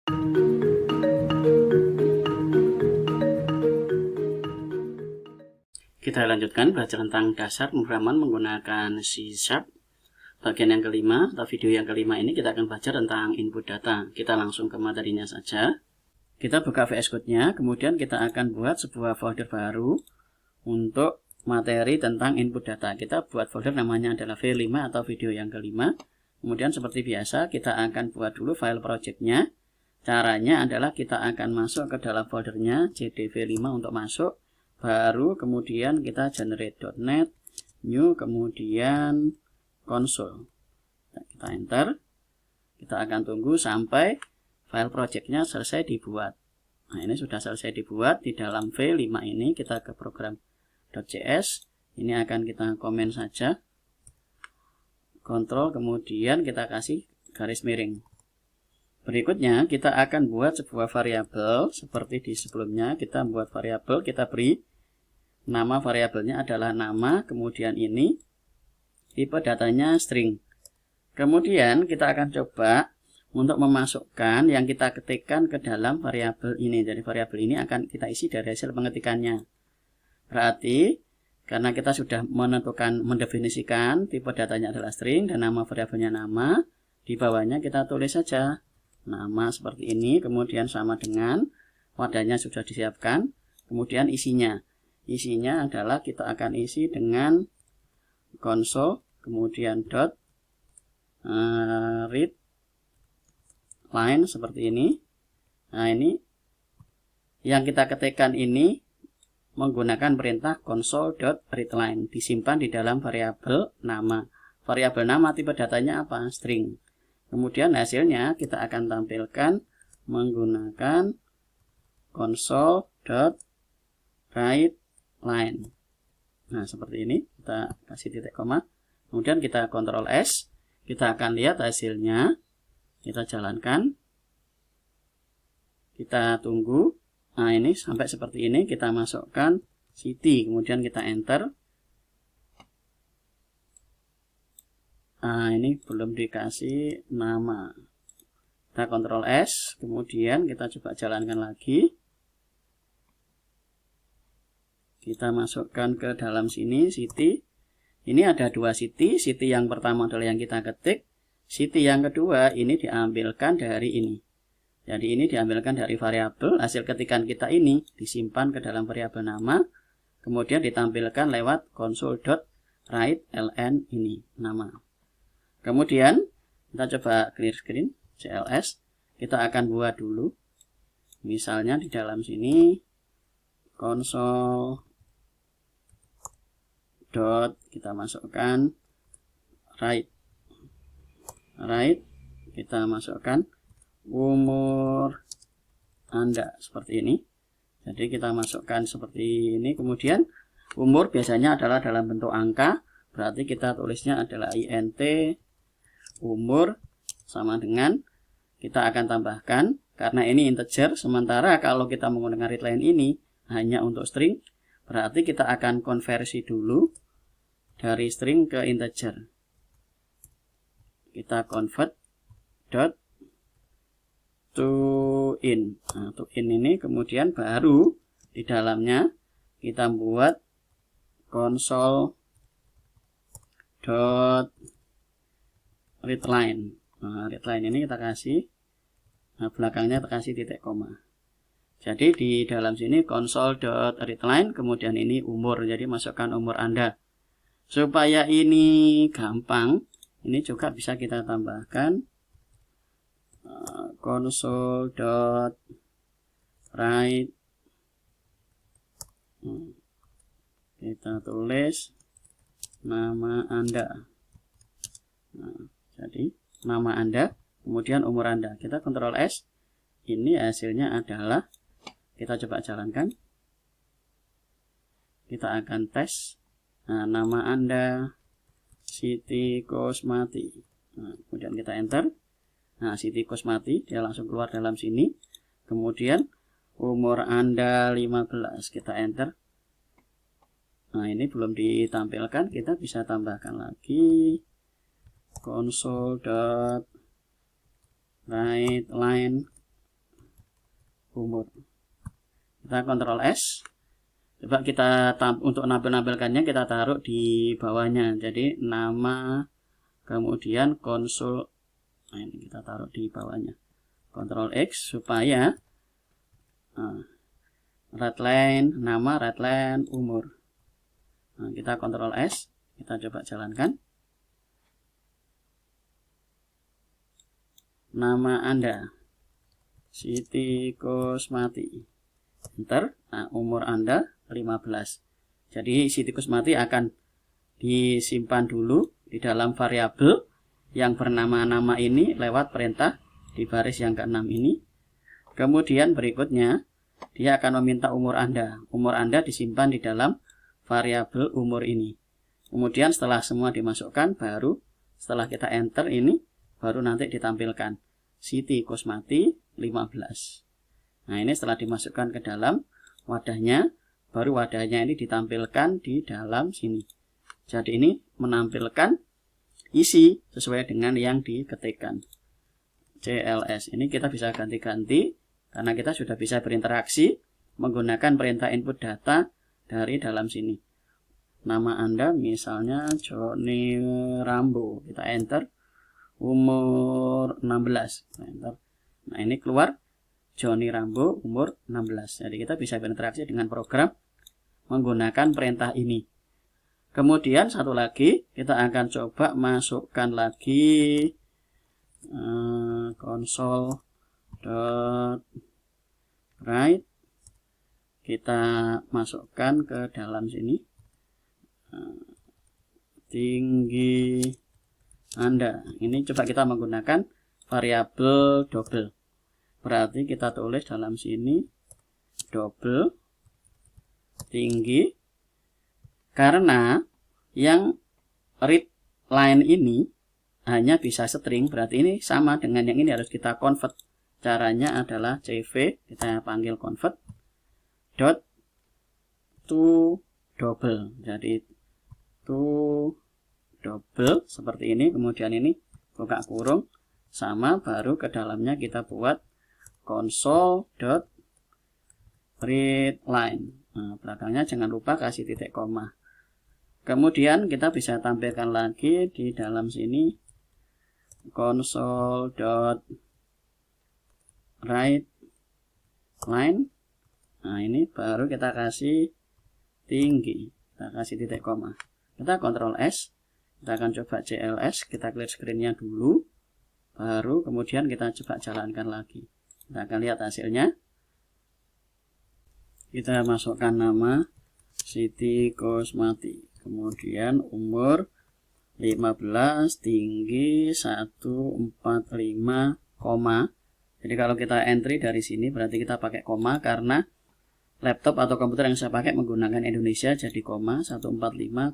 Kita lanjutkan belajar tentang dasar pemrograman menggunakan C#. Bagian yang kelima atau video yang kelima ini kita akan belajar tentang input data. Kita langsung ke materinya saja. Kita buka VS Code-nya, kemudian kita akan buat sebuah folder baru untuk materi tentang input data. Kita buat folder namanya adalah V5 atau video yang kelima. Kemudian seperti biasa kita akan buat dulu file project-nya. Caranya adalah kita akan masuk ke dalam foldernya cdv5 untuk masuk. Baru kemudian kita generate.net new kemudian console. Kita enter. Kita akan tunggu sampai file projectnya selesai dibuat. Nah, ini sudah selesai dibuat. Di dalam V5 ini kita ke program.js. Ini akan kita komen saja. Kontrol kemudian kita kasih garis miring. Berikutnya kita akan buat sebuah variabel seperti di sebelumnya. Kita buat variabel, kita beri nama variabelnya adalah nama, kemudian ini tipe datanya string. Kemudian kita akan coba untuk memasukkan yang kita ketikkan ke dalam variabel ini. Jadi variabel ini akan kita isi dari hasil pengetikannya. Berarti karena kita sudah mendefinisikan tipe datanya adalah string dan nama variabelnya nama, di bawahnya kita tulis saja nama seperti ini, kemudian sama dengan wadahnya sudah disiapkan, kemudian isinya adalah kita akan isi dengan console kemudian dot read line seperti ini. Nah, ini yang kita ketikkan ini menggunakan perintah console.readline, disimpan di dalam variabel nama. Variabel nama tipe datanya apa? String. Kemudian hasilnya kita akan tampilkan menggunakan console.writeLine. Nah, seperti ini. Kita kasih titik koma. Kemudian kita Ctrl S. Kita akan lihat hasilnya. Kita jalankan. Kita tunggu. Nah, ini sampai seperti ini. Kita masukkan city. Kemudian kita enter. Nah, ini belum dikasih nama. Kita Ctrl S. Kemudian kita coba jalankan lagi. Kita masukkan ke dalam sini city. Ini ada dua city. City yang pertama adalah yang kita ketik. City yang kedua ini diambilkan dari ini. Jadi ini diambilkan dari variabel. Hasil ketikan kita ini disimpan ke dalam variabel nama. Kemudian ditampilkan lewat console.writeLn ini nama. Kemudian kita coba clear screen CLS. Kita akan buat dulu. Misalnya di dalam sini console dot kita masukkan write kita masukkan umur Anda seperti ini. Jadi kita masukkan seperti ini. Kemudian umur biasanya adalah dalam bentuk angka, berarti kita tulisnya adalah int umur sama dengan kita akan tambahkan karena ini integer. Sementara kalau kita menggunakan readline ini hanya untuk string, berarti kita akan konversi dulu dari string ke integer. Kita convert dot to in. Nah, to in ini kemudian baru di dalamnya kita buat console dot readline. Nah, readline ini kita kasih belakangnya kita kasih titik koma. Jadi di dalam sini console.readline kemudian ini umur. Jadi masukkan umur Anda. Supaya ini gampang, ini juga bisa kita tambahkan console.write. Kita tulis nama Anda. Nah, jadi nama Anda, kemudian umur Anda. Kita Ctrl S. Ini hasilnya adalah, kita coba jalankan. Kita akan tes. Nah, nama Anda Siti Kosmati. Nah, kemudian kita enter. Nah, Siti Kosmati dia langsung keluar dalam sini. Kemudian umur Anda 15. Kita enter. Nah, ini belum ditampilkan. Kita bisa tambahkan lagi console.writeLine umur. Kita Ctrl S. Coba kita untuk nampilkannya kita taruh di bawahnya. Jadi nama kemudian konsul. Nah, ini kita taruh di bawahnya. Ctrl X supaya redline, nama, redline, umur. Nah, kita Ctrl S, kita coba jalankan. Nama Anda Siti Kusmati. Enter. Nah, umur Anda 15. Jadi Siti Kusmati akan disimpan dulu di dalam variabel yang bernama nama ini lewat perintah di baris yang ke-6 ini. Kemudian berikutnya dia akan meminta umur Anda. Umur Anda disimpan di dalam variabel umur ini. Kemudian setelah semua dimasukkan, baru setelah kita enter ini baru nanti ditampilkan Siti Kusmati 15. Nah, ini setelah dimasukkan ke dalam wadahnya, baru wadahnya ini ditampilkan di dalam sini. Jadi ini menampilkan isi sesuai dengan yang diketikkan. CLS ini kita bisa ganti-ganti karena kita sudah bisa berinteraksi menggunakan perintah input data dari dalam sini. Nama Anda misalnya Joni Rambo. Kita enter. Umur 16. Enter. Nah, ini keluar Joni Rambo umur 16. Jadi kita bisa berinteraksi dengan program menggunakan perintah ini. Kemudian satu lagi kita akan coba masukkan lagi console.write. Kita masukkan ke dalam sini tinggi Anda. Ini coba kita menggunakan variabel double. Berarti kita tulis dalam sini double tinggi, karena yang read line ini hanya bisa string, berarti ini sama dengan yang ini harus kita convert. Caranya adalah cv, kita panggil convert dot to double. Jadi to double seperti ini, kemudian ini buka kurung sama, baru ke dalamnya kita buat console.readline. Nah, belakangnya jangan lupa kasih titik koma. Kemudian kita bisa tampilkan lagi di dalam sini console.writeLine. Nah, ini baru kita kasih tinggi, kita kasih titik koma. Kita Ctrl S, kita akan coba CLS, kita clear screen-nya dulu, baru kemudian kita coba jalankan lagi. Kita akan lihat hasilnya. Kita masukkan nama Siti Kusmati, kemudian umur 15, tinggi 145, koma. Jadi kalau kita entry dari sini berarti kita pakai koma, karena laptop atau komputer yang saya pakai menggunakan Indonesia, jadi koma 145,5.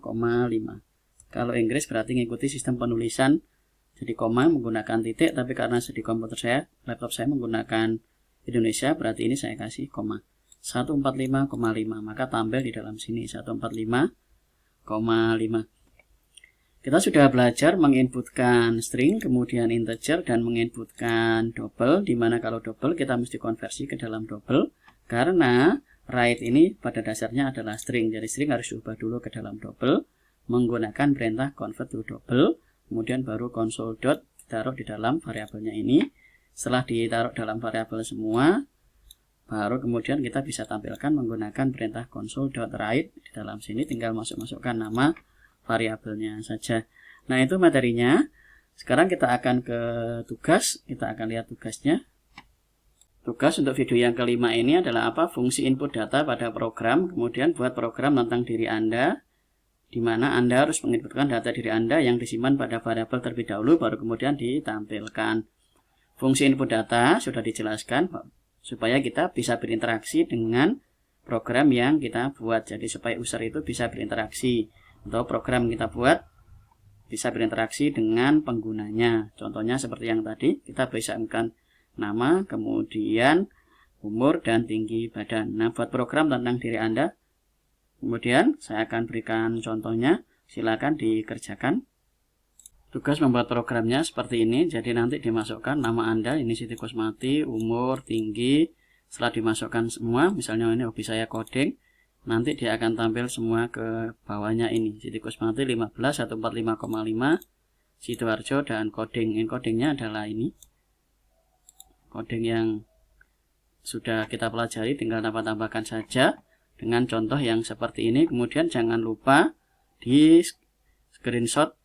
Kalau Inggris berarti mengikuti sistem penulisan, jadi koma menggunakan titik, tapi karena di komputer saya, laptop saya menggunakan Indonesia, berarti ini saya kasih koma 145,5, maka tampil di dalam sini 145,5. Kita sudah belajar menginputkan string, kemudian integer, dan menginputkan double, dimana kalau double kita mesti konversi ke dalam double, karena write ini pada dasarnya adalah string, jadi string harus diubah dulu ke dalam double menggunakan perintah convert to double. Kemudian baru console dot ditaruh di dalam variabelnya ini. Setelah ditaruh dalam variabel semua, baru kemudian kita bisa tampilkan menggunakan perintah console.write. Di dalam sini tinggal masukkan nama variabelnya saja. Nah, itu materinya. Sekarang kita akan ke tugas. Kita akan lihat tugasnya. Tugas untuk video yang kelima ini adalah apa? Fungsi input data pada program. Kemudian buat program tentang diri Anda, di mana Anda harus menginputkan data diri Anda yang disimpan pada variabel terlebih dahulu, baru kemudian ditampilkan. Fungsi input data sudah dijelaskan supaya kita bisa berinteraksi dengan program yang kita buat. Jadi supaya user itu bisa berinteraksi, atau program yang kita buat bisa berinteraksi dengan penggunanya. Contohnya seperti yang tadi, kita bisa berikan nama, kemudian umur, dan tinggi badan. Nah, buat program tentang diri Anda, kemudian saya akan berikan contohnya, silakan dikerjakan. Tugas membuat programnya seperti ini, jadi nanti dimasukkan nama Anda, ini Siti Kusmati, umur, tinggi Setelah dimasukkan semua, misalnya ini hobi saya coding, nanti dia akan tampil semua ke bawahnya ini. Siti Kusmati 15 145,5 Sidoarjo dan coding. Codingnya adalah ini. Coding yang sudah kita pelajari, tinggal tambah-tambahkan saja dengan contoh yang seperti ini. Kemudian jangan lupa di screenshot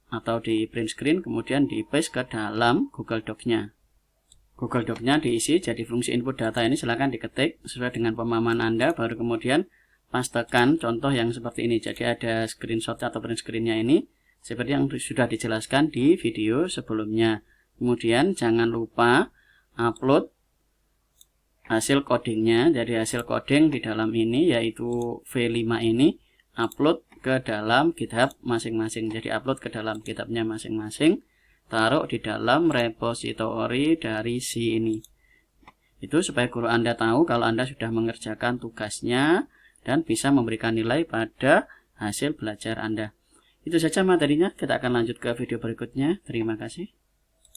atau di print screen, kemudian di paste ke dalam Google Docs-nya. Google Docs-nya diisi jadi fungsi input data ini, silahkan diketik sesuai dengan pemahaman Anda, baru kemudian pastekan contoh yang seperti ini. Jadi ada screenshot atau print screen-nya ini seperti yang sudah dijelaskan di video sebelumnya. Kemudian jangan lupa upload hasil codingnya. Jadi hasil coding di dalam ini yaitu V5 ini upload ke dalam GitHub masing-masing. Jadi upload ke dalam GitHub-nya masing-masing, taruh di dalam repository dari si ini. Itu supaya guru Anda tahu kalau Anda sudah mengerjakan tugasnya dan bisa memberikan nilai pada hasil belajar Anda. Itu saja materinya, kita akan lanjut ke video berikutnya. Terima kasih.